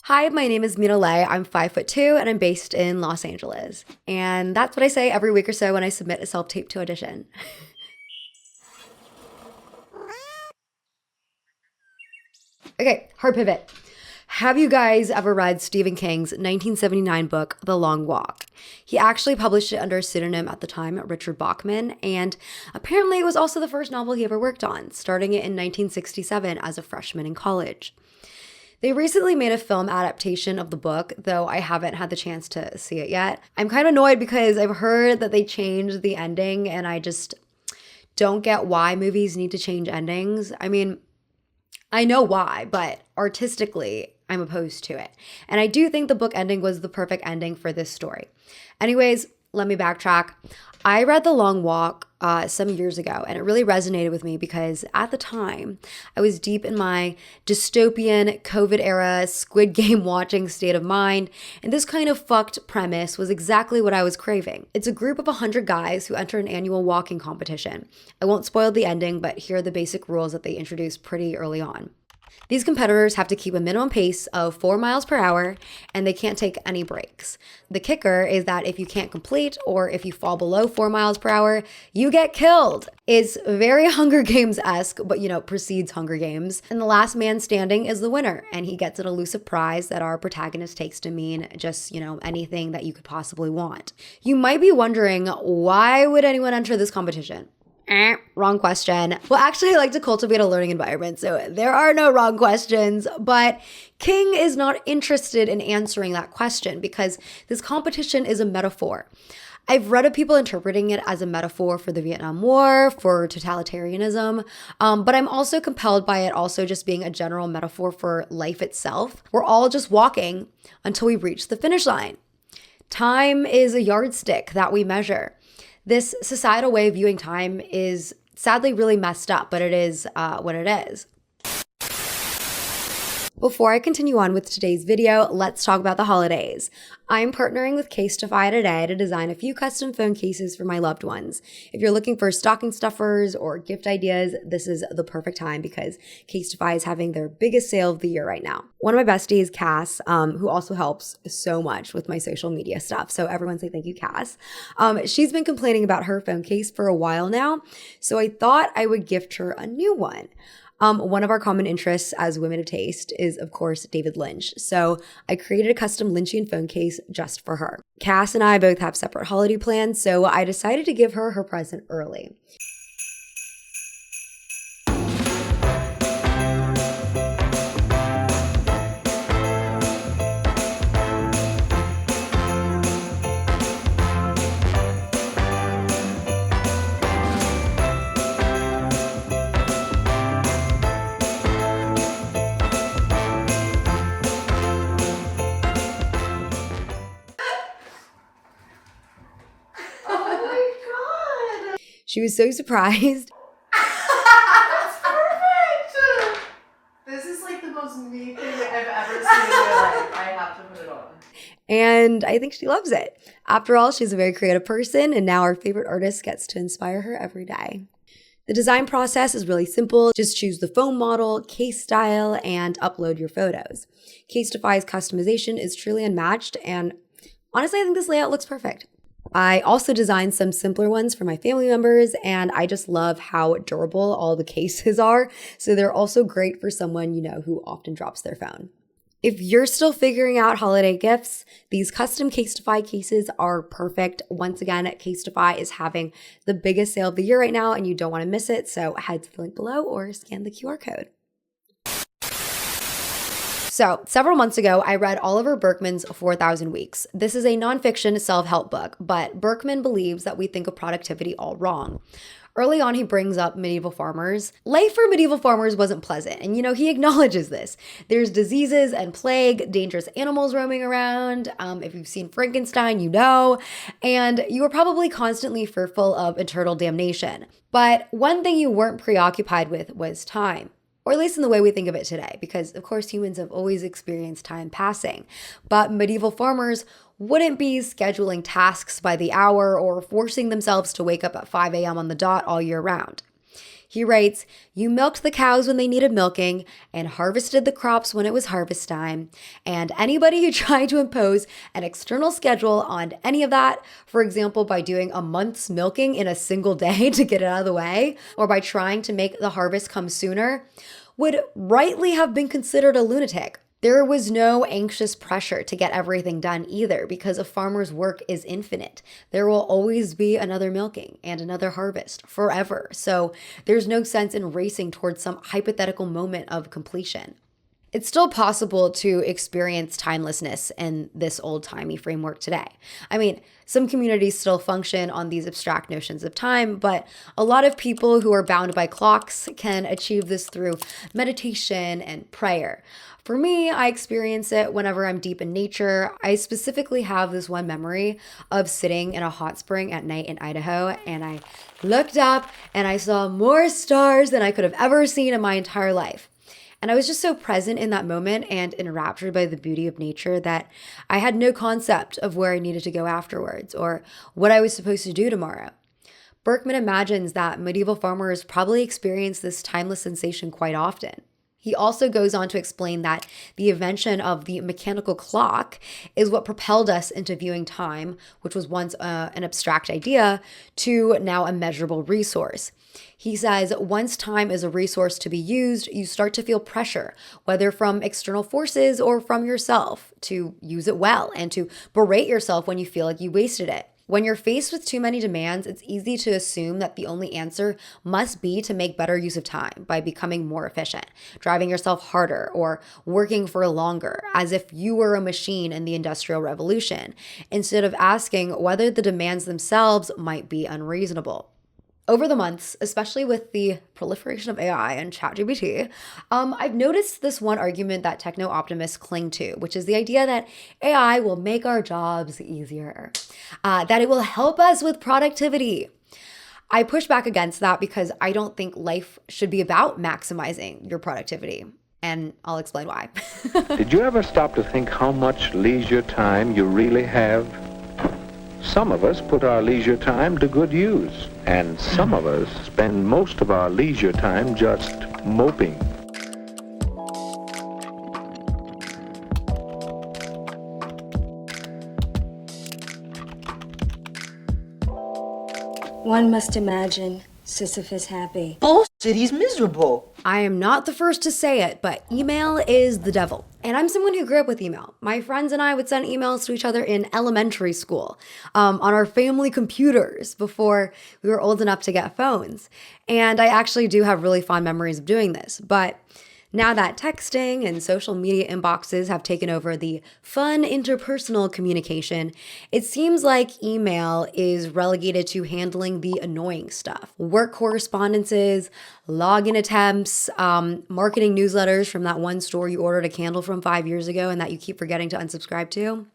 Hi, my name is Mina. I'm 5'2" and I'm based in Los Angeles. And that's what I say every week or so when I submit a self-tape to audition. Okay, hard pivot. Have you guys ever read Stephen King's 1979 book, The Long Walk? He actually published it under a pseudonym at the time, Richard Bachman, and apparently it was also the first novel he ever worked on, starting it in 1967 as a freshman in college. They recently made a film adaptation of the book, though I haven't had the chance to see it yet. I'm kind of annoyed because I've heard that they changed the ending, and I just don't get why movies need to change endings. I mean, I know why, but artistically, I'm opposed to it. And I do think the book ending was the perfect ending for this story. Anyways, let me backtrack. I read The Long Walk some years ago, and it really resonated with me because at the time, I was deep in my dystopian COVID-era Squid Game watching state of mind, and this kind of fucked premise was exactly what I was craving. It's a group of 100 guys who enter an annual walking competition. I won't spoil the ending, but here are the basic rules that they introduced pretty early on. These competitors have to keep a minimum pace of 4 miles per hour, and they can't take any breaks. The kicker is that if you can't complete or if you fall below 4 miles per hour, you get killed. It's very Hunger Games-esque, but precedes Hunger Games. And the last man standing is the winner, and he gets an elusive prize that our protagonist takes to mean just, anything that you could possibly want. You might be wondering, why would anyone enter this competition? Wrong question. Well, actually, I like to cultivate a learning environment, so there are no wrong questions, but King is not interested in answering that question because this competition is a metaphor. I've read of people interpreting it as a metaphor for the Vietnam War, for totalitarianism, but I'm also compelled by it also just being a general metaphor for life itself. We're all just walking until we reach the finish line. Time is a yardstick that we measure. This societal way of viewing time is sadly really messed up, but it is what it is. Before I continue on with today's video, let's talk about the holidays. I'm partnering with Casetify today to design a few custom phone cases for my loved ones. If you're looking for stocking stuffers or gift ideas, this is the perfect time because Casetify is having their biggest sale of the year right now. One of my besties, Cass, who also helps so much with my social media stuff, so everyone say thank you, Cass. She's been complaining about her phone case for a while now, so I thought I would gift her a new one. One of our common interests as women of taste is, of course, David Lynch. So I created a custom Lynchian phone case just for her. Cass and I both have separate holiday plans, so I decided to give her her present early. She was so surprised. That's perfect! This is like the most neat thing I've ever seen in my life. I have to put it on. And I think she loves it. After all, she's a very creative person, and now our favorite artist gets to inspire her every day. The design process is really simple. Just choose the phone model, case style, and upload your photos. Casetify's customization is truly unmatched, and honestly, I think this layout looks perfect. I also designed some simpler ones for my family members, and I just love how durable all the cases are. So they're also great for someone, who often drops their phone. If you're still figuring out holiday gifts, these custom Casetify cases are perfect. Once again, Casetify is having the biggest sale of the year right now, and you don't want to miss it. So head to the link below or scan the QR code. So, several months ago, I read Oliver Burkeman's 4,000 Weeks. This is a nonfiction self-help book, but Burkeman believes that we think of productivity all wrong. Early on, he brings up medieval farmers. Life for medieval farmers wasn't pleasant, and he acknowledges this. There's diseases and plague, dangerous animals roaming around. If you've seen Frankenstein, and you were probably constantly fearful of eternal damnation. But one thing you weren't preoccupied with was time. Or at least in the way we think of it today, because of course humans have always experienced time passing. But medieval farmers wouldn't be scheduling tasks by the hour or forcing themselves to wake up at 5 a.m. on the dot all year round. He writes, "You milked the cows when they needed milking and harvested the crops when it was harvest time. And anybody who tried to impose an external schedule on any of that, for example, by doing a month's milking in a single day to get it out of the way, or by trying to make the harvest come sooner, would rightly have been considered a lunatic." There was no anxious pressure to get everything done either, because a farmer's work is infinite. There will always be another milking and another harvest forever. So there's no sense in racing towards some hypothetical moment of completion. It's still possible to experience timelessness in this old-timey framework today. I mean, some communities still function on these abstract notions of time, but a lot of people who are bound by clocks can achieve this through meditation and prayer. For me, I experience it whenever I'm deep in nature. I specifically have this one memory of sitting in a hot spring at night in Idaho, and I looked up and I saw more stars than I could have ever seen in my entire life. And I was just so present in that moment and enraptured by the beauty of nature that I had no concept of where I needed to go afterwards or what I was supposed to do tomorrow. Burkeman imagines that medieval farmers probably experienced this timeless sensation quite often. He also goes on to explain that the invention of the mechanical clock is what propelled us into viewing time, which was once an abstract idea, to now a measurable resource. He says, once time is a resource to be used, you start to feel pressure, whether from external forces or from yourself, to use it well and to berate yourself when you feel like you wasted it. When you're faced with too many demands, it's easy to assume that the only answer must be to make better use of time by becoming more efficient, driving yourself harder, or working for longer, as if you were a machine in the Industrial Revolution, instead of asking whether the demands themselves might be unreasonable. Over the months, especially with the proliferation of AI and ChatGPT, I've noticed this one argument that techno-optimists cling to, which is the idea that AI will make our jobs easier, that it will help us with productivity. I push back against that because I don't think life should be about maximizing your productivity. And I'll explain why. Did you ever stop to think how much leisure time you really have? Some of us put our leisure time to good use, and some of us spend most of our leisure time just moping. One must imagine Sisyphus happy. Bullshit, he's miserable. I am not the first to say it, but email is the devil. And I'm someone who grew up with email. My friends and I would send emails to each other in elementary school, on our family computers before we were old enough to get phones. And I actually do have really fond memories of doing this. But now that texting and social media inboxes have taken over the fun interpersonal communication, it seems like email is relegated to handling the annoying stuff. Work correspondences, login attempts, marketing newsletters from that one store you ordered a candle from 5 years ago and that you keep forgetting to unsubscribe to.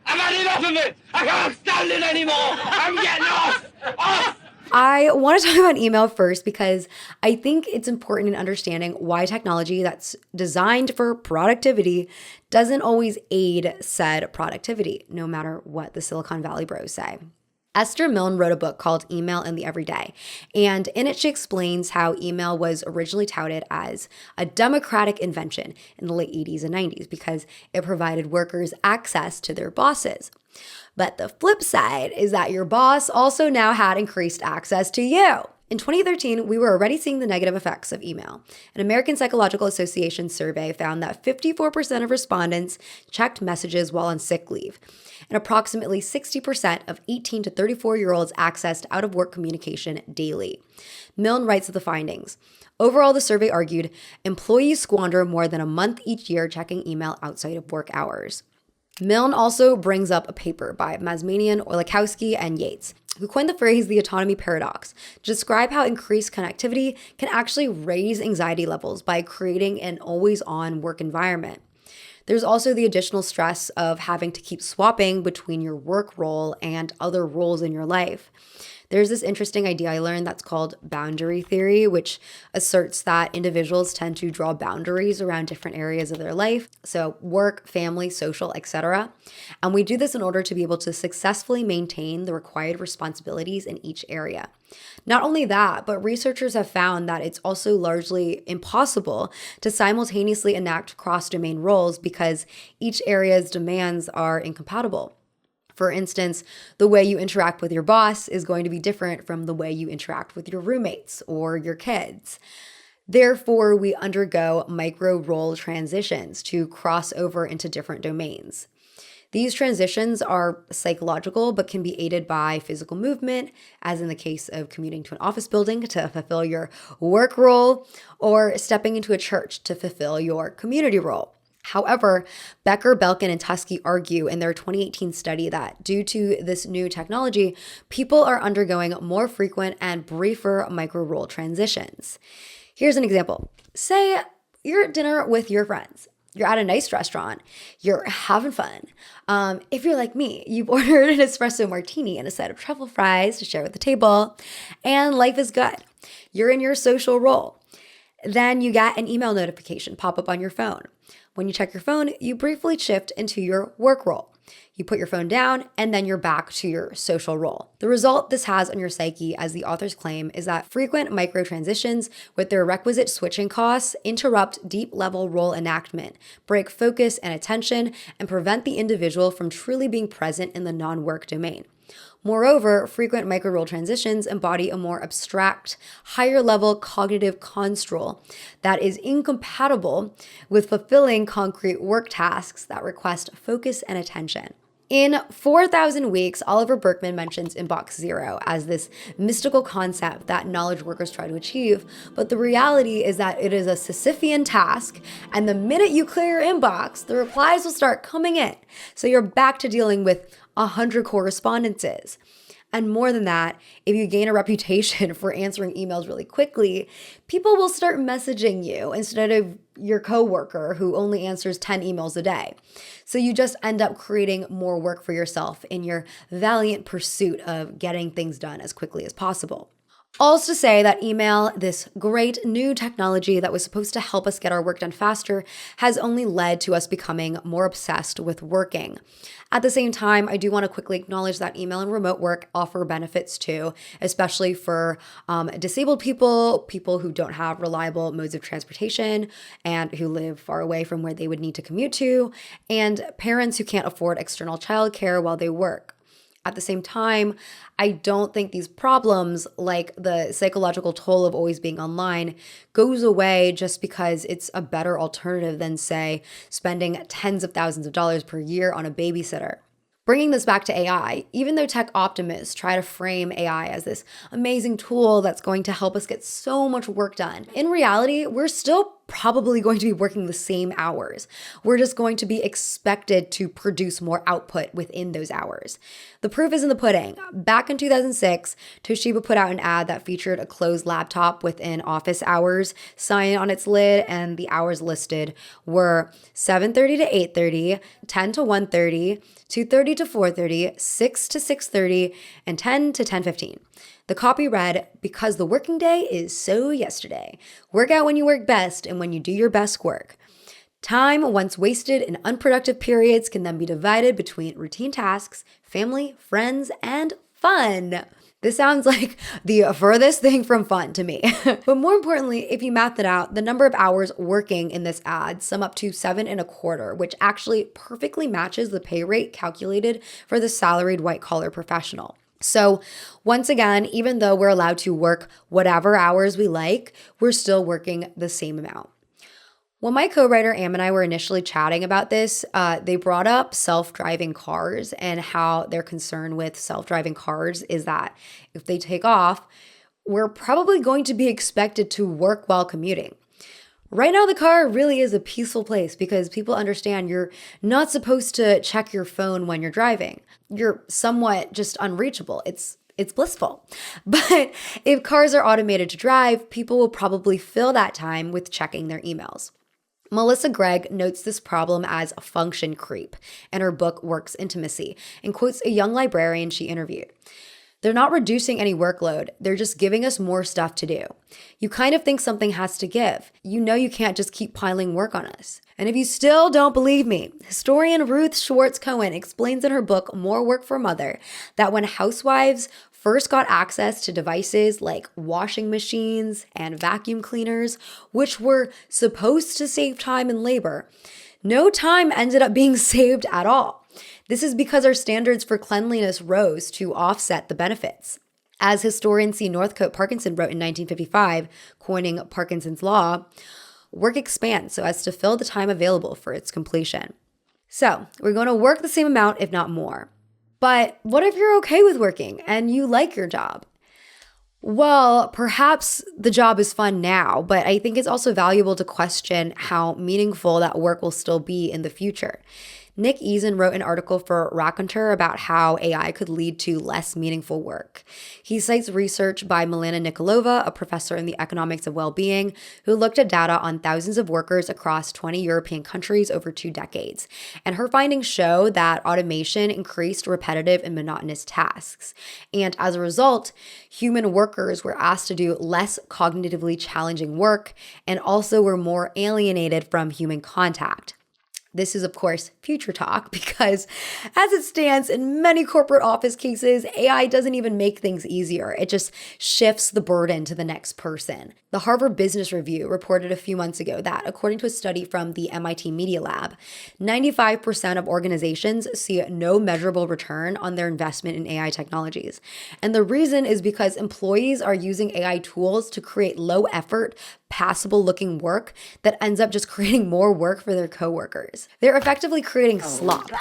I've had enough of it! I can't stand it anymore! I'm getting off! Off! I want to talk about email first because I think it's important in understanding why technology that's designed for productivity doesn't always aid said productivity, no matter what the Silicon Valley bros say. Esther Milne wrote a book called Email in the Everyday, and in it she explains how email was originally touted as a democratic invention in the late 80s and 90s because it provided workers access to their bosses. But the flip side is that your boss also now had increased access to you. In 2013, we were already seeing the negative effects of email. An American Psychological Association survey found that 54% of respondents checked messages while on sick leave, and approximately 60% of 18 to 34-year-olds accessed out-of-work communication daily. Milne writes of the findings. Overall, the survey argued employees squander more than a month each year checking email outside of work hours. Milne also brings up a paper by Mazmanian, Orlikowski, and Yates, who coined the phrase the autonomy paradox to describe how increased connectivity can actually raise anxiety levels by creating an always-on work environment. There's also the additional stress of having to keep swapping between your work role and other roles in your life. There's this interesting idea I learned that's called boundary theory, which asserts that individuals tend to draw boundaries around different areas of their life. So work, family, social, etc. And we do this in order to be able to successfully maintain the required responsibilities in each area. Not only that, but researchers have found that it's also largely impossible to simultaneously enact cross-domain roles because each area's demands are incompatible. For instance, the way you interact with your boss is going to be different from the way you interact with your roommates or your kids. Therefore, we undergo micro-role transitions to cross over into different domains. These transitions are psychological, but can be aided by physical movement, as in the case of commuting to an office building to fulfill your work role, or stepping into a church to fulfill your community role. However, Becker, Belkin, and Tusky argue in their 2018 study that due to this new technology, people are undergoing more frequent and briefer micro-role transitions. Here's an example. Say you're at dinner with your friends. You're at a nice restaurant. You're having fun. If you're like me, you've ordered an espresso martini and a side of truffle fries to share with the table, and life is good. You're in your social role. Then you get an email notification pop up on your phone. When you check your phone, you briefly shift into your work role. You put your phone down, and then you're back to your social role. The result this has on your psyche, as the authors claim, is that frequent micro transitions with their requisite switching costs interrupt deep-level role enactment, break focus and attention, and prevent the individual from truly being present in the non-work domain. Moreover, frequent micro-role transitions embody a more abstract, higher-level cognitive construct that is incompatible with fulfilling concrete work tasks that request focus and attention. In 4,000 Weeks, Oliver Burkeman mentions inbox zero as this mystical concept that knowledge workers try to achieve, but the reality is that it is a sisyphean task, and the minute you clear your inbox, the replies will start coming in. So you're back to dealing with 100 correspondences. And more than that, if you gain a reputation for answering emails really quickly, people will start messaging you instead of your coworker who only answers 10 emails a day. So you just end up creating more work for yourself in your valiant pursuit of getting things done as quickly as possible. All's to say that email, this great new technology that was supposed to help us get our work done faster, has only led to us becoming more obsessed with working. At the same time, I do want to quickly acknowledge that email and remote work offer benefits too, especially for disabled people, people who don't have reliable modes of transportation and who live far away from where they would need to commute to, and parents who can't afford external childcare while they work. At the same time, I don't think these problems, like the psychological toll of always being online, goes away just because it's a better alternative than, say, spending tens of thousands of dollars per year on a babysitter. Bringing this back to AI, even though tech optimists try to frame AI as this amazing tool that's going to help us get so much work done, in reality, we're still probably going to be working the same hours. We're just going to be expected to produce more output within those hours. The proof is in the pudding. Back in 2006, Toshiba put out an ad that featured a closed laptop with an office hours sign on its lid, and the hours listed were 7:30 to 8:30, 10 to 1:30, 2:30 to 4:30, 6 to 6:30, and 10 to 10:15. The copy read, "Because the working day is so yesterday. Work out when you work best and when you do your best work. Time once wasted in unproductive periods can then be divided between routine tasks, family, friends, and fun." This sounds like the furthest thing from fun to me. But more importantly, if you math it out, the number of hours working in this ad sum up to 7.25, which actually perfectly matches the pay rate calculated for the salaried white-collar professional. So once again, even though we're allowed to work whatever hours we like, we're still working the same amount. When my co-writer Am and I were initially chatting about this, they brought up self-driving cars and how their concern with self-driving cars is that if they take off, we're probably going to be expected to work while commuting. Right now, the car really is a peaceful place because people understand you're not supposed to check your phone when you're driving. You're somewhat just unreachable. It's blissful. But if cars are automated to drive, people will probably fill that time with checking their emails. Melissa Gregg notes this problem as a function creep in her book Work's Intimacy and quotes a young librarian she interviewed. They're not reducing any workload. They're just giving us more stuff to do. You kind of think something has to give. You know you can't just keep piling work on us. And if you still don't believe me, historian Ruth Schwartz Cohen explains in her book, More Work for Mother, that when housewives first got access to devices like washing machines and vacuum cleaners, which were supposed to save time and labor, no time ended up being saved at all. This is because our standards for cleanliness rose to offset the benefits. As historian C. Northcote Parkinson wrote in 1955, coining Parkinson's Law, work expands so as to fill the time available for its completion. So we're going to work the same amount, if not more. But what if you're okay with working and you like your job? Well, perhaps the job is fun now, but I think it's also valuable to question how meaningful that work will still be in the future. Nick Eason wrote an article for Raconteur about how AI could lead to less meaningful work. He cites research by Milana Nikolova, a professor in the economics of well-being, who looked at data on thousands of workers across 20 European countries over 2 decades. And her findings show that automation increased repetitive and monotonous tasks. And as a result, human workers were asked to do less cognitively challenging work and also were more alienated from human contact. This is, of course, future talk because as it stands in many corporate office cases, AI doesn't even make things easier. It just shifts the burden to the next person. The Harvard Business Review reported a few months ago that, according to a study from the MIT Media Lab, 95% of organizations see no measurable return on their investment in AI technologies. And the reason is because employees are using AI tools to create low-effort, passable-looking work that ends up just creating more work for their coworkers. They're effectively creating slop.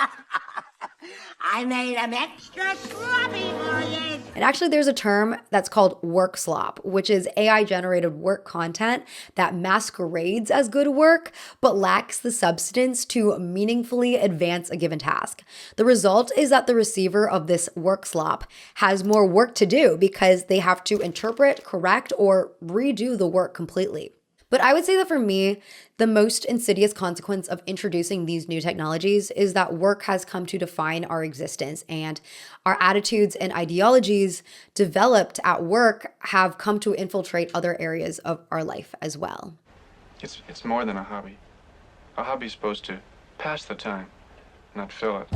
I made them extra sloppy for you. And actually, there's a term that's called work slop, which is AI-generated work content that masquerades as good work, but lacks the substance to meaningfully advance a given task. The result is that the receiver of this work slop has more work to do because they have to interpret, correct, or redo the work completely. But I would say that for me, the most insidious consequence of introducing these new technologies is that work has come to define our existence, and our attitudes and ideologies developed at work have come to infiltrate other areas of our life as well. It's more than a hobby. A hobby's supposed to pass the time, not fill it.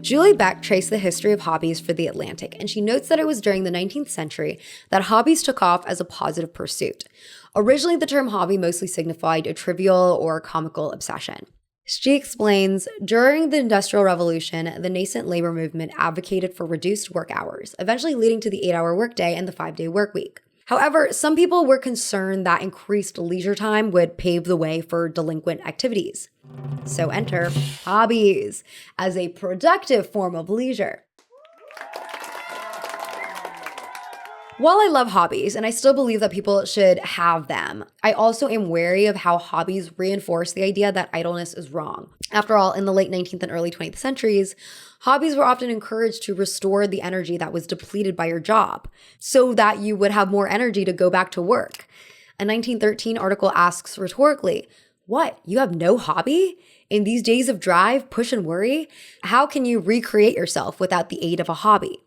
Julie Beck traced the history of hobbies for The Atlantic, and she notes that it was during the 19th century that hobbies took off as a positive pursuit. Originally, the term hobby mostly signified a trivial or comical obsession. She explains, during the Industrial Revolution, the nascent labor movement advocated for reduced work hours, eventually leading to the 8-hour workday and the 5-day work week. However, some people were concerned that increased leisure time would pave the way for delinquent activities. So enter hobbies as a productive form of leisure. While I love hobbies, and I still believe that people should have them, I also am wary of how hobbies reinforce the idea that idleness is wrong. After all, in the late 19th and early 20th centuries, hobbies were often encouraged to restore the energy that was depleted by your job, so that you would have more energy to go back to work. A 1913 article asks rhetorically, what, you have no hobby? In these days of drive, push, and worry, how can you recreate yourself without the aid of a hobby?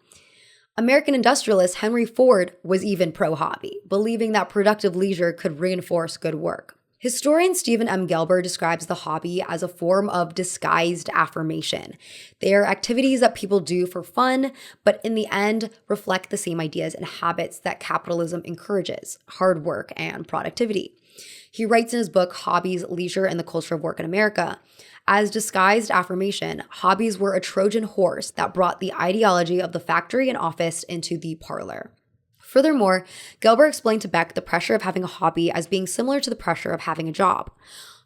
American industrialist Henry Ford was even pro-hobby, believing that productive leisure could reinforce good work. Historian Stephen M. Gelber describes the hobby as a form of disguised affirmation. They are activities that people do for fun, but in the end reflect the same ideas and habits that capitalism encourages: hard work and productivity. He writes in his book, Hobbies, Leisure, and the Culture of Work in America, as disguised affirmation, hobbies were a Trojan horse that brought the ideology of the factory and office into the parlor. Furthermore, Gelber explained to Beck the pressure of having a hobby as being similar to the pressure of having a job.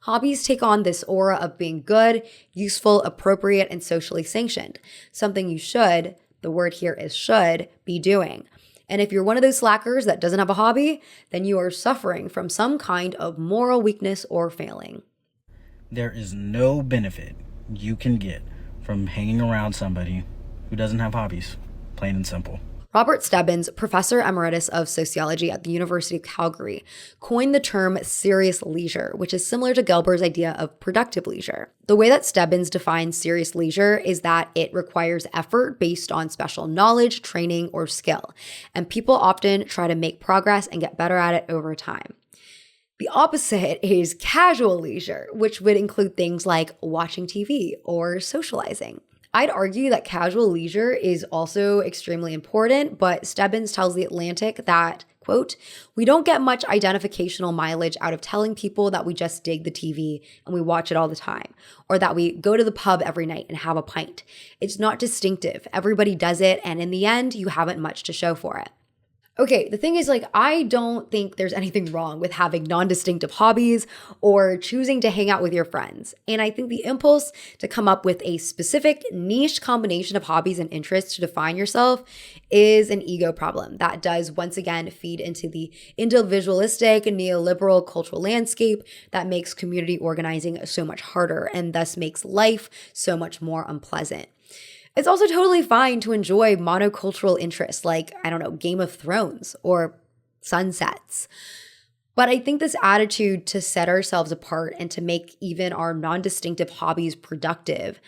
Hobbies take on this aura of being good, useful, appropriate, and socially sanctioned, something you should, the word here is should, be doing. And if you're one of those slackers that doesn't have a hobby, then you are suffering from some kind of moral weakness or failing. There is no benefit you can get from hanging around somebody who doesn't have hobbies, plain and simple. Robert Stebbins, professor emeritus of sociology at the University of Calgary, coined the term serious leisure, which is similar to Gelber's idea of productive leisure. The way that Stebbins defines serious leisure is that it requires effort based on special knowledge, training, or skill, and people often try to make progress and get better at it over time. The opposite is casual leisure, which would include things like watching TV or socializing. I'd argue that casual leisure is also extremely important, but Stebbins tells The Atlantic that, quote, "We don't get much identificational mileage out of telling people that we just dig the TV and we watch it all the time, or that we go to the pub every night and have a pint. It's not distinctive. Everybody does it, and in the end, you haven't much to show for it." Okay, the thing is, I don't think there's anything wrong with having non-distinctive hobbies or choosing to hang out with your friends. And I think the impulse to come up with a specific niche combination of hobbies and interests to define yourself is an ego problem that does once again feed into the individualistic and neoliberal cultural landscape that makes community organizing so much harder and thus makes life so much more unpleasant. It's also totally fine to enjoy monocultural interests like, Game of Thrones or sunsets. But I think this attitude to set ourselves apart and to make even our non-distinctive hobbies productive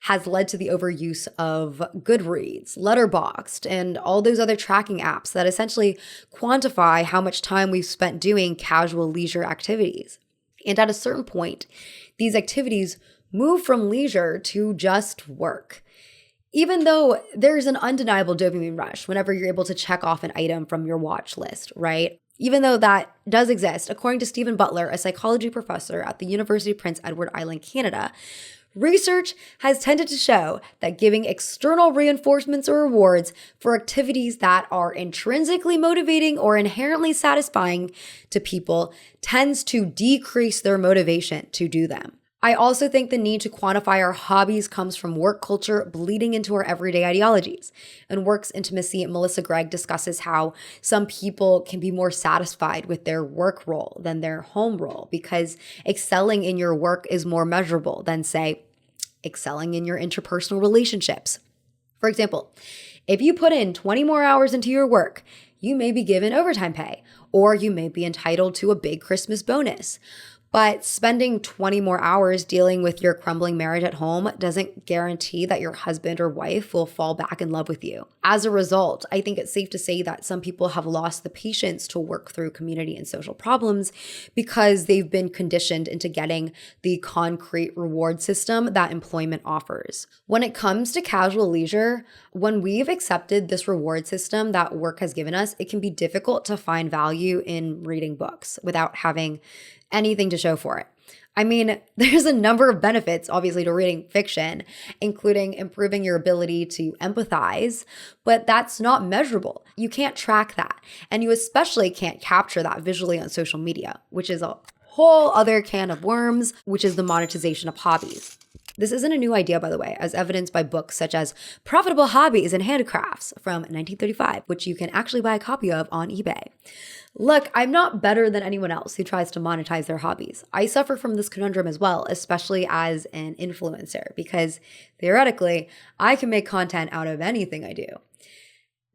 has led to the overuse of Goodreads, Letterboxd, and all those other tracking apps that essentially quantify how much time we've spent doing casual leisure activities. And at a certain point, these activities move from leisure to just work. Even though there's an undeniable dopamine rush whenever you're able to check off an item from your watch list, right? Even though that does exist, according to Stephen Butler, a psychology professor at the University of Prince Edward Island, Canada, research has tended to show that giving external reinforcements or rewards for activities that are intrinsically motivating or inherently satisfying to people tends to decrease their motivation to do them. I also think the need to quantify our hobbies comes from work culture bleeding into our everyday ideologies. In Work's Intimacy, Melissa Gregg discusses how some people can be more satisfied with their work role than their home role because excelling in your work is more measurable than, say, excelling in your interpersonal relationships. For example, if you put in 20 more hours into your work, you may be given overtime pay, or you may be entitled to a big Christmas bonus. But spending 20 more hours dealing with your crumbling marriage at home doesn't guarantee that your husband or wife will fall back in love with you. As a result, I think it's safe to say that some people have lost the patience to work through community and social problems because they've been conditioned into getting the concrete reward system that employment offers. When it comes to casual leisure, when we've accepted this reward system that work has given us, it can be difficult to find value in reading books without having anything to show for it. I mean, there's a number of benefits, obviously, to reading fiction, including improving your ability to empathize, but that's not measurable. You can't track that. And you especially can't capture that visually on social media, which is a whole other can of worms, which is the monetization of hobbies. This isn't a new idea, by the way, as evidenced by books such as Profitable Hobbies and Handicrafts from 1935, which you can actually buy a copy of on eBay. Look, I'm not better than anyone else who tries to monetize their hobbies. I suffer from this conundrum as well, especially as an influencer, because theoretically, I can make content out of anything I do.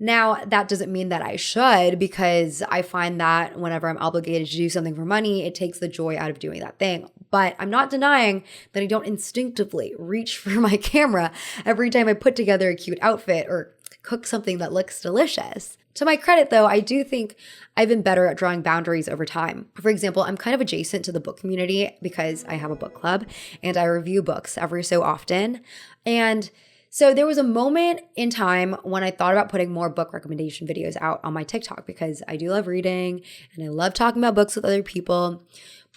Now, that doesn't mean that I should, because I find that whenever I'm obligated to do something for money, it takes the joy out of doing that thing. But I'm not denying that I don't instinctively reach for my camera every time I put together a cute outfit or cook something that looks delicious. To my credit, though, I do think I've been better at drawing boundaries over time. For example, I'm kind of adjacent to the book community because I have a book club and I review books every so often. And so there was a moment in time when I thought about putting more book recommendation videos out on my TikTok because I do love reading and I love talking about books with other people.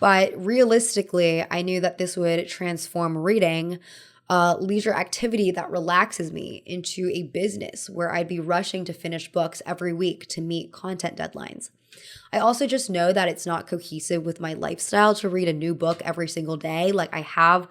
But realistically, I knew that this would transform reading, leisure activity that relaxes me, into a business where I'd be rushing to finish books every week to meet content deadlines. I also just know that it's not cohesive with my lifestyle to read a new book every single day. Like, I have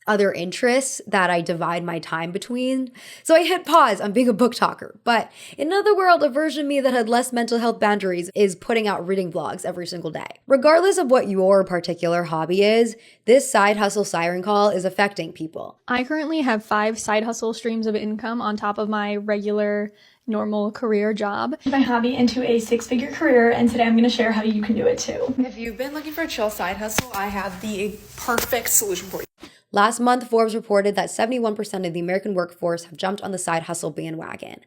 other interests that I divide my time between. So I hit pause on being a book talker. But in another world, a version of me that had less mental health boundaries is putting out reading vlogs every single day. Regardless of what your particular hobby is, this side hustle siren call is affecting people. I currently have 5 side hustle streams of income on top of my regular normal career job my hobby into a 6-figure career, and today I'm going to share how you can do it too. If you've been looking for a chill side hustle, I have the perfect solution for you. Last month, Forbes reported that 71% of the American workforce have jumped on the side hustle bandwagon.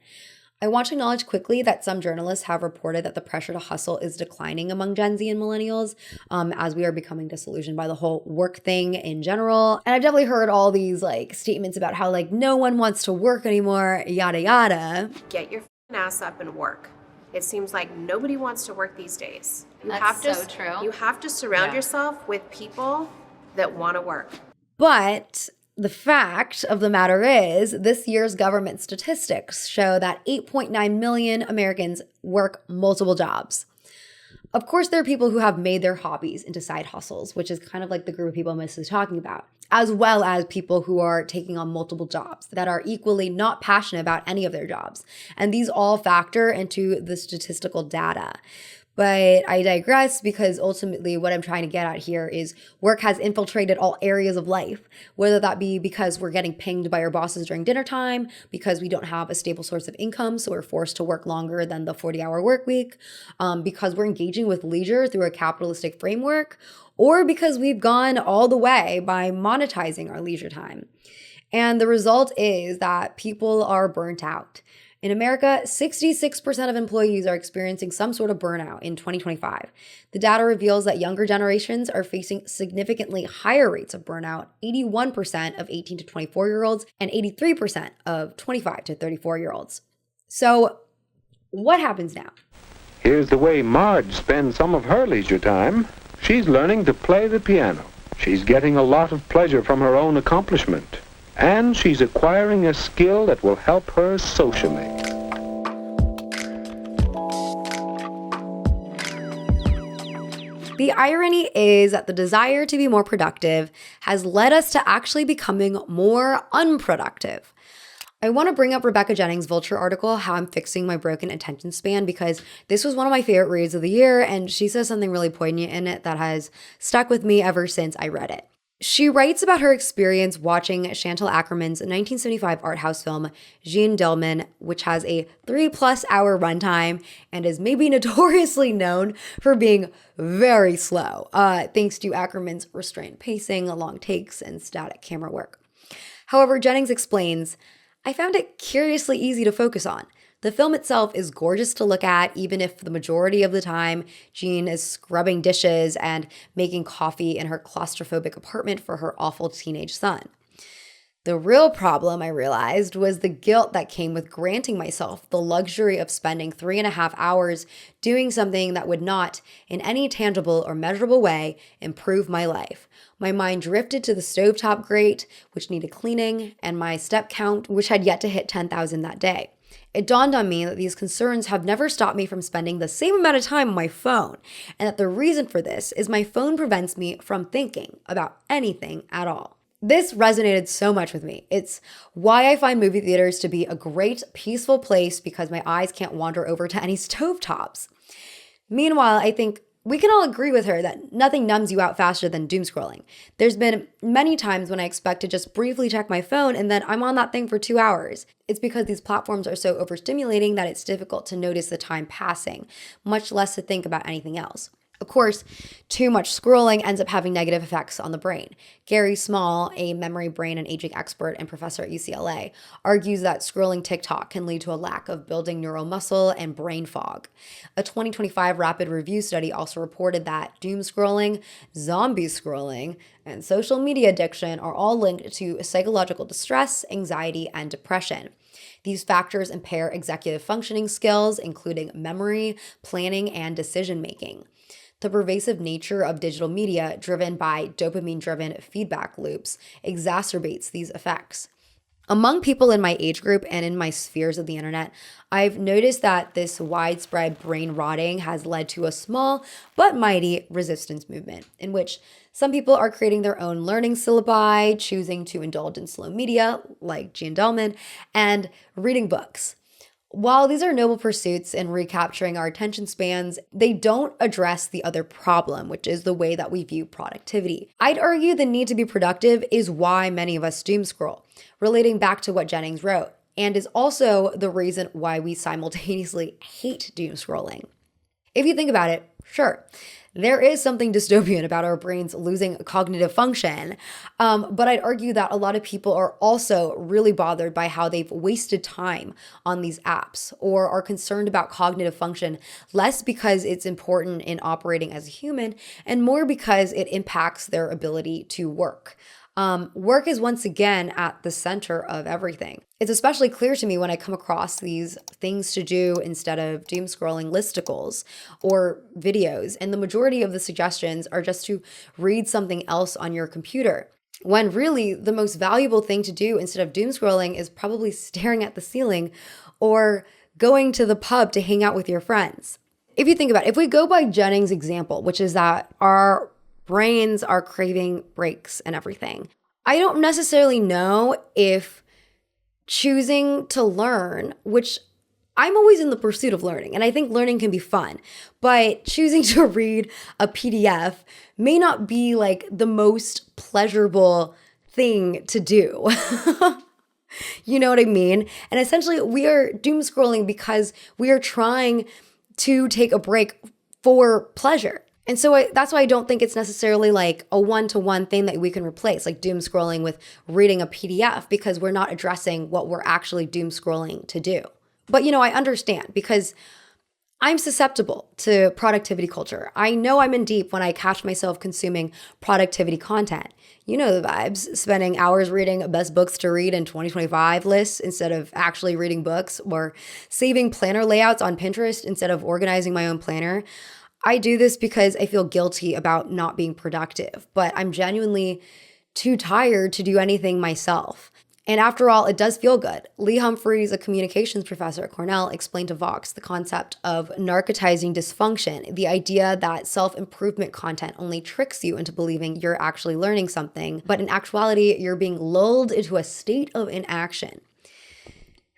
I want to acknowledge quickly that some journalists have reported that the pressure to hustle is declining among Gen Z and millennials as we are becoming disillusioned by the whole work thing in general. And I've definitely heard all these statements about how no one wants to work anymore, yada yada. Get your ass up and work. It seems like nobody wants to work these days. That's so true. You have to surround yourself with people that want to work. But the fact of the matter is, this year's government statistics show that 8.9 million Americans work multiple jobs. Of course, there are people who have made their hobbies into side hustles, which is kind of like the group of people I'm mostly talking about, as well as people who are taking on multiple jobs that are equally not passionate about any of their jobs. And these all factor into the statistical data. But I digress, because ultimately what I'm trying to get at here is work has infiltrated all areas of life, whether that be because we're getting pinged by our bosses during dinner time, because we don't have a stable source of income, so we're forced to work longer than the 40-hour work week, because we're engaging with leisure through a capitalistic framework, or because we've gone all the way by monetizing our leisure time. And the result is that people are burnt out. In America, 66% of employees are experiencing some sort of burnout in 2025. The data reveals that younger generations are facing significantly higher rates of burnout, 81% of 18 to 24-year-olds and 83% of 25 to 34-year-olds. So what happens now? Here's the way Marge spends some of her leisure time. She's learning to play the piano. She's getting a lot of pleasure from her own accomplishment. And she's acquiring a skill that will help her socially. The irony is that the desire to be more productive has led us to actually becoming more unproductive. I want to bring up Rebecca Jennings' Vulture article, How I'm Fixing My Broken Attention Span, because this was one of my favorite reads of the year, and she says something really poignant in it that has stuck with me ever since I read it. She writes about her experience watching Chantal Akerman's 1975 art house film, Jeanne Dillman, which has a 3+ hour runtime and is maybe notoriously known for being very slow, thanks to Akerman's restrained pacing, long takes, and static camera work. However, Jennings explains, I found it curiously easy to focus on. The film itself is gorgeous to look at, even if the majority of the time Jean is scrubbing dishes and making coffee in her claustrophobic apartment for her awful teenage son. The real problem, I realized, was the guilt that came with granting myself the luxury of spending 3.5 hours doing something that would not, in any tangible or measurable way, improve my life. My mind drifted to the stovetop grate, which needed cleaning, and my step count, which had yet to hit 10,000 that day. It dawned on me that these concerns have never stopped me from spending the same amount of time on my phone, and that the reason for this is my phone prevents me from thinking about anything at all. This resonated so much with me. It's why I find movie theaters to be a great, peaceful place, because my eyes can't wander over to any stovetops. Meanwhile, I think we can all agree with her that nothing numbs you out faster than doom scrolling. There's been many times when I expect to just briefly check my phone and then I'm on that thing for 2 hours. It's because these platforms are so overstimulating that it's difficult to notice the time passing, much less to think about anything else. Of course, too much scrolling ends up having negative effects on the brain. Gary Small, a memory, brain, and aging expert and professor at UCLA, argues that scrolling TikTok can lead to a lack of building neural muscle and brain fog. A 2025 rapid review study also reported that doom scrolling, zombie scrolling, and social media addiction are all linked to psychological distress, anxiety, and depression. These factors impair executive functioning skills, including memory, planning, and decision-making. The pervasive nature of digital media, driven by dopamine-driven feedback loops, exacerbates these effects. Among people in my age group and in my spheres of the internet, I've noticed that this widespread brain rotting has led to a small but mighty resistance movement, in which some people are creating their own learning syllabi, choosing to indulge in slow media, like Jeanne Dillman, and reading books. While these are noble pursuits in recapturing our attention spans, they don't address the other problem, which is the way that we view productivity. I'd argue the need to be productive is why many of us doom scroll. Relating back to what Jennings wrote, and is also the reason why we simultaneously hate doom scrolling. If you think about it, sure, there is something dystopian about our brains losing cognitive function, but I'd argue that a lot of people are also really bothered by how they've wasted time on these apps or are concerned about cognitive function less because it's important in operating as a human and more because it impacts their ability to work. Work is once again at the center of everything. It's especially clear to me when I come across these things to do instead of doom scrolling listicles or videos, and the majority of the suggestions are just to read something else on your computer. When really the most valuable thing to do instead of doom scrolling is probably staring at the ceiling or going to the pub to hang out with your friends. If you think about it, if we go by Jennings' example, which is that our brains are craving breaks and everything, I don't necessarily know if choosing to learn, which I'm always in the pursuit of learning, and I think learning can be fun, but choosing to read a PDF may not be like the most pleasurable thing to do. You know what I mean? And essentially, we are doom scrolling because we are trying to take a break for pleasure. And so that's why I don't think it's necessarily like a one-to-one thing that we can replace, like doom scrolling with reading a PDF, because we're not addressing what we're actually doom scrolling to do. But, I understand because I'm susceptible to productivity culture. I know I'm in deep when I catch myself consuming productivity content. You know the vibes, spending hours reading best books to read in 2025 lists instead of actually reading books, or saving planner layouts on Pinterest instead of organizing my own planner. I do this because I feel guilty about not being productive, but I'm genuinely too tired to do anything myself. And after all, it does feel good. Lee Humphreys, a communications professor at Cornell, explained to Vox the concept of narcotizing dysfunction, the idea that self-improvement content only tricks you into believing you're actually learning something, but in actuality, you're being lulled into a state of inaction.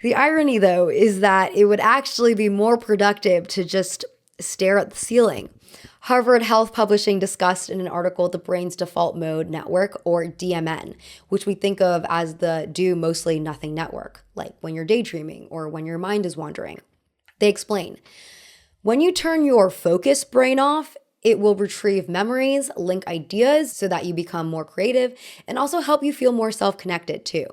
The irony, though, is that it would actually be more productive to just stare at the ceiling. Harvard Health Publishing discussed in an article the brain's default mode network, or DMN, which we think of as the do mostly nothing network, like when you're daydreaming or when your mind is wandering. They explain, when you turn your focus brain off, it will retrieve memories, link ideas so that you become more creative, and also help you feel more self-connected too.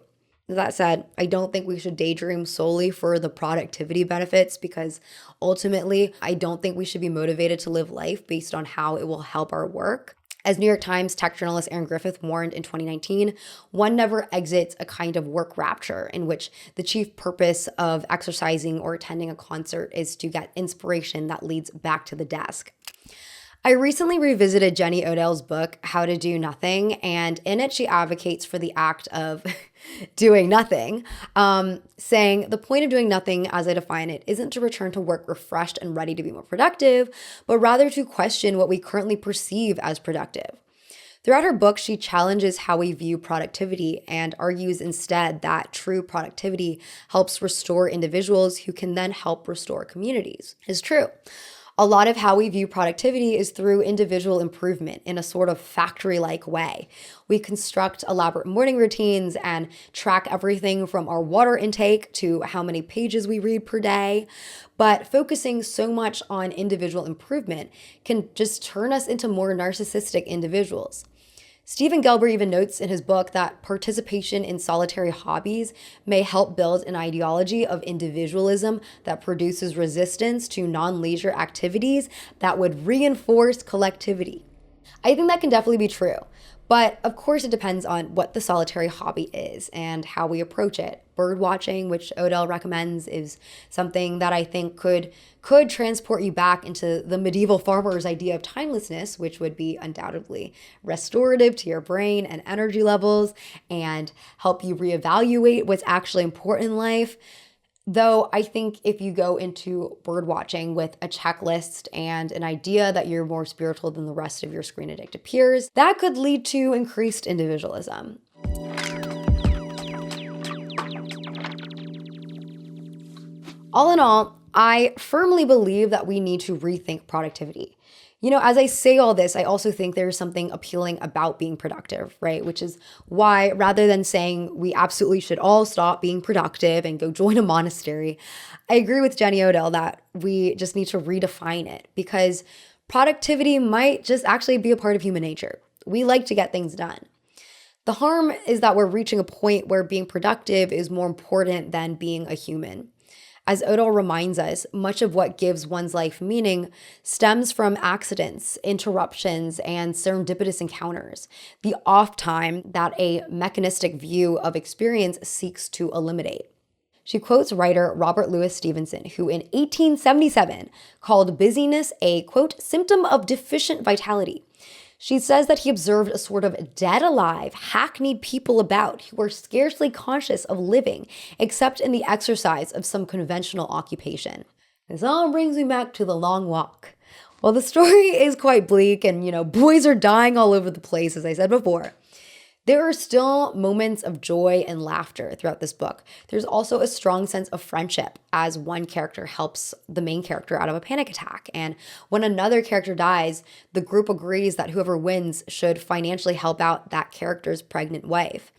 That said, I don't think we should daydream solely for the productivity benefits, because ultimately, I don't think we should be motivated to live life based on how it will help our work. As New York Times tech journalist Aaron Griffith warned in 2019, one never exits a kind of work rapture in which the chief purpose of exercising or attending a concert is to get inspiration that leads back to the desk. I recently revisited Jenny Odell's book, How to Do Nothing, and in it she advocates for the act of doing nothing, saying the point of doing nothing, as I define it, isn't to return to work refreshed and ready to be more productive, but rather to question what we currently perceive as productive. Throughout her book, she challenges how we view productivity and argues instead that true productivity helps restore individuals who can then help restore communities. It's true. A lot of how we view productivity is through individual improvement in a sort of factory-like way. We construct elaborate morning routines and track everything from our water intake to how many pages we read per day. But focusing so much on individual improvement can just turn us into more narcissistic individuals. Stephen Gelber even notes in his book that participation in solitary hobbies may help build an ideology of individualism that produces resistance to non-leisure activities that would reinforce collectivity. I think that can definitely be true, but of course it depends on what the solitary hobby is and how we approach it. Bird watching, which Odell recommends, is something that I think could transport you back into the medieval farmer's idea of timelessness, which would be undoubtedly restorative to your brain and energy levels and help you reevaluate what's actually important in life. Though I think if you go into bird watching with a checklist and an idea that you're more spiritual than the rest of your screen addicted peers, that could lead to increased individualism. All in all, I firmly believe that we need to rethink productivity. You know, as I say all this, I also think there's something appealing about being productive, right? Which is why, rather than saying we absolutely should all stop being productive and go join a monastery, I agree with Jenny Odell that we just need to redefine it, because productivity might just actually be a part of human nature. We like to get things done. The harm is that we're reaching a point where being productive is more important than being a human. As Odell reminds us, much of what gives one's life meaning stems from accidents, interruptions, and serendipitous encounters, the off time that a mechanistic view of experience seeks to eliminate. She quotes writer Robert Louis Stevenson, who in 1877 called busyness a, quote, symptom of deficient vitality. She says that he observed a sort of dead alive, hackneyed people about who were scarcely conscious of living except in the exercise of some conventional occupation. This all brings me back to The Long Walk. Well, the story is quite bleak and, boys are dying all over the place, as I said before. There are still moments of joy and laughter throughout this book. There's also a strong sense of friendship as one character helps the main character out of a panic attack. And when another character dies, the group agrees that whoever wins should financially help out that character's pregnant wife.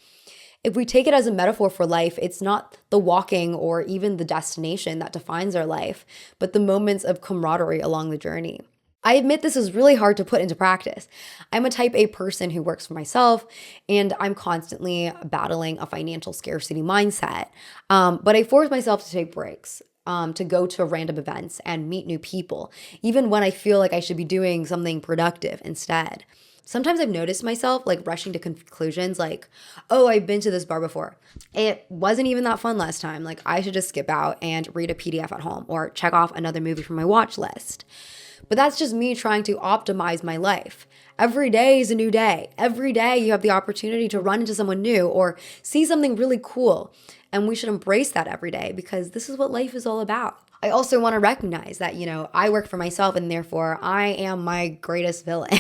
If we take it as a metaphor for life, it's not the walking or even the destination that defines our life, but the moments of camaraderie along the journey. I admit this is really hard to put into practice. I'm a type A person who works for myself, and I'm constantly battling a financial scarcity mindset. But I force myself to take breaks, to go to random events and meet new people, even when I feel like I should be doing something productive instead. Sometimes I've noticed myself rushing to conclusions like, oh, I've been to this bar before. It wasn't even that fun last time. I should just skip out and read a PDF at home or check off another movie from my watch list. But that's just me trying to optimize my life. Every day is a new day. Every day you have the opportunity to run into someone new or see something really cool. And we should embrace that every day because this is what life is all about. I also want to recognize that, I work for myself and therefore I am my greatest villain.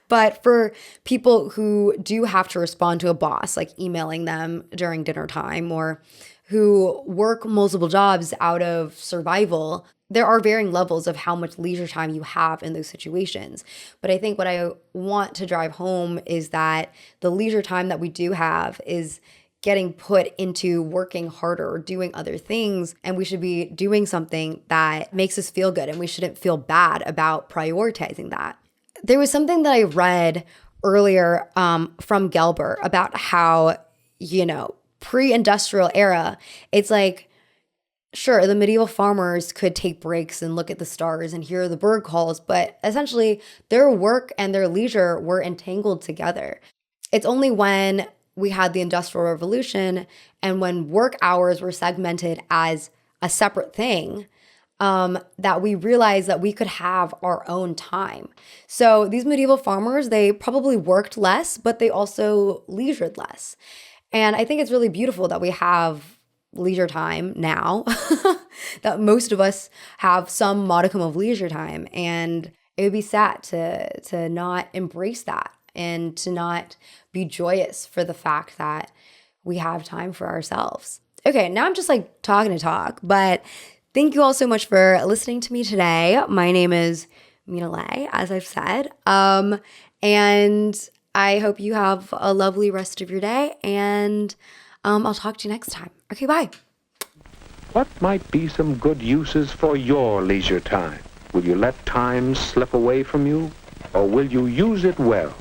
But for people who do have to respond to a boss, like emailing them during dinner time, or who work multiple jobs out of survival, there are varying levels of how much leisure time you have in those situations. But I think what I want to drive home is that the leisure time that we do have is getting put into working harder or doing other things. And we should be doing something that makes us feel good. And we shouldn't feel bad about prioritizing that. There was something that I read earlier from Gelber about how, pre-industrial era, it's sure, the medieval farmers could take breaks and look at the stars and hear the bird calls, but essentially their work and their leisure were entangled together. It's only when we had the Industrial Revolution and when work hours were segmented as a separate thing that we realized that we could have our own time. So these medieval farmers, they probably worked less, but they also leisured less. And I think it's really beautiful that we have leisure time now, that most of us have some modicum of leisure time. And it would be sad to not embrace that and to not be joyous for the fact that we have time for ourselves. Okay, now I'm just talking to talk, but thank you all so much for listening to me today. My name is Mina, as I've said. And I hope you have a lovely rest of your day, and I'll talk to you next time. Okay, bye. What might be some good uses for your leisure time? Will you let time slip away from you, or will you use it well?